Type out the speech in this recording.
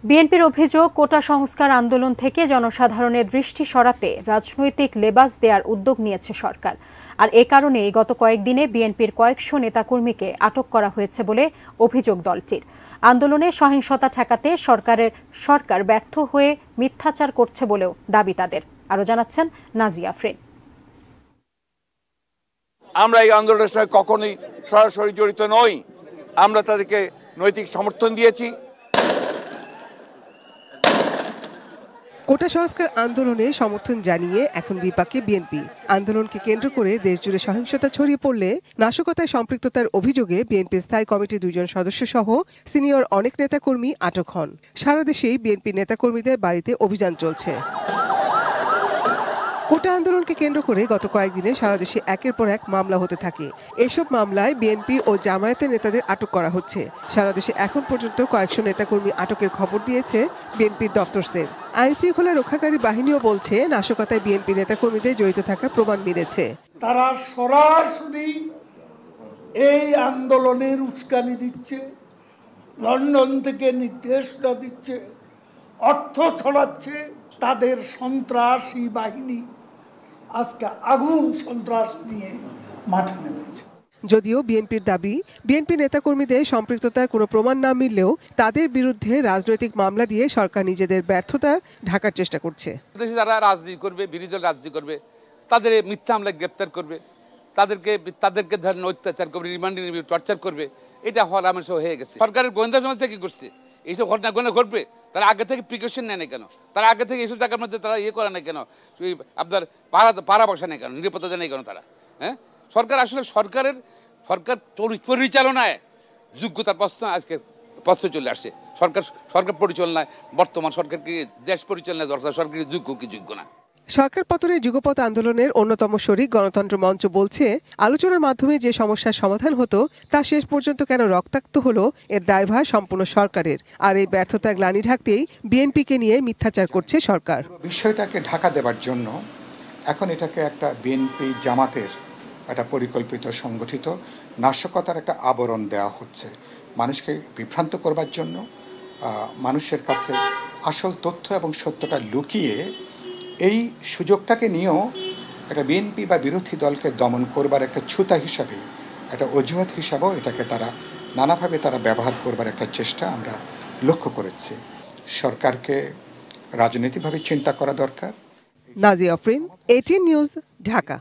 বিএনপির অভিযোগ কোটা সংস্কার আন্দোলন থেকে জনসাধারণের দৃষ্টি সরাতে রাজনৈতিক লেবাস দেওয়ার উদ্যোগ নিয়েছে সরকার। আর এ কারণেই গত কয়েকদিনে বিএনপির কয়েকশো নেতাকর্মীকে আটক করা হয়েছে বলে অভিযোগ দলটির। আন্দোলনে সহিংসতা ঠেকাতে সরকার ব্যর্থ হয়ে মিথ্যাচার করছে বলেও দাবি তাদের। আরও জানাচ্ছেন নাজিয়া আফরিন। আমরা এই আন্দোলনের সঙ্গে কখনোই সরাসরি জড়িত নই। আমরা তাদেরকে নৈতিক সমর্থন দিয়েছি। কোটা সংস্কার আন্দোলনে সমর্থন জানিয়ে এখন বিপাকে বিএনপি। আন্দোলনকে কেন্দ্র করে দেশজুড়ে সহিংসতা ছড়িয়ে পড়লে নাশকতায় সম্পৃক্ততার অভিযোগে বিএনপির স্থায়ী কমিটির 2 জন সদস্য সহ সিনিয়র অনেক নেতাকর্মী আটক হন। সারা দেশেই বিএনপি নেতাকর্মীদের বাড়িতে অভিযান চলছে। কোটা আন্দোলনকে কেন্দ্র করে গত কয়েকদিনে সারা দেশে একের পর এক মামলা হতে থাকে। এসব মামলায় বিএনপি ও জামায়াতের নেতাদের আটক করা হচ্ছে। সারা দেশে এখন পর্যন্ত কয়েকশো নেতাকর্মী আটকের খবর দিয়েছে বিএনপির দফতর সেল। আইন শৃঙ্খলা রক্ষাকারী বাহিনীও বলছে নাশকতায় বিএনপি নেতাকর্মীদের জড়িত থাকার প্রমাণ মিলেছে। তারা সরাসরি এই আন্দোলনের উস্কানি দিচ্ছে, লন্ডন থেকে নির্দেশনা দিচ্ছে, অর্থ ছড়াচ্ছে। তাদের সন্ত্রাসী বাহিনী আজকে আগুন সন্ত্রাস নিয়ে মাঠে নেমেছে। যদিও বিএনপির দাবি, বিএনপি নেতাকর্মীদের সম্পৃক্ততার কোনো প্রমাণ না মিললেও তাদের বিরুদ্ধে রাজনৈতিক মামলা দিয়ে সরকার নিজেদের ব্যর্থতা ঢাকার চেষ্টা করছে। দেশে যারা রাজনীতি করবে, বিরোধী দল রাজনীতি করবে, তাদের মিথ্যা হামলায় গ্রেপ্তার করবে, তাদেরকে ধরেন অত্যাচার করবে, রিমান্ডে নিবে, টর্চার করবে। এটা হরামেশা হয়ে গেছে। সরকারের গোয়েন্দা সংস্থা কি করছে? এইসব ঘটনা ঘটবে, তারা আগে থেকে প্রিকশন নেয় না কেন? তারা আগে থেকে এইসব জায়গার মধ্যে তারা করে না কেন? আপনার পাড়া বসা নেই কেন? নিরাপত্তা নেই কেন তারা? হ্যাঁ, সরকার আসলে সরকার পরিচালনায় যোগ্যতার প্রশ্ন আজকে প্রশ্নে চলে আসছে। সরকার পরিচালনায় বর্তমান সরকারকে দেশ পরিচালনায় দরকার, সরকারের যোগ্য কি যোগ্য না। সরকার পতনের যুগপৎ আন্দোলনের অন্যতম শরিক গণতন্ত্র মঞ্চ বলছে, আলোচনার মাধ্যমে যে সমস্যার সমাধান হতো তা শেষ পর্যন্ত কেন রক্তাক্ত হলো এর দায়ভার সম্পূর্ণ সরকারের। আর এই ব্যর্থতা গ্লানি ঢাকতেই বিএনপিকে নিয়ে মিথ্যাচার করছে সরকার। বিষয়টাকে ঢাকা দেবার জন্য এখন এটাকে একটা বিএনপি জামাতের একটা পরিকল্পিত সংগঠিত নাশকতার একটা আবরণ দেওয়া হচ্ছে মানুষকে বিভ্রান্ত করবার জন্য। মানুষের কাছে আসল তথ্য এবং সত্যটা লুকিয়ে এই সুযোগটাকে নিয়েও একটা বিএনপি বা বিরোধী দলকে দমন করবার একটা ছুতা হিসাবে, একটা অজুহাত হিসাবেও এটাকে তারা নানাভাবে ব্যবহার করবার একটা চেষ্টা আমরা লক্ষ্য করেছি। সরকারকে রাজনৈতিকভাবে চিন্তা করা দরকার। নাজিয়া আফরিন, 18 নিউজ, ঢাকা।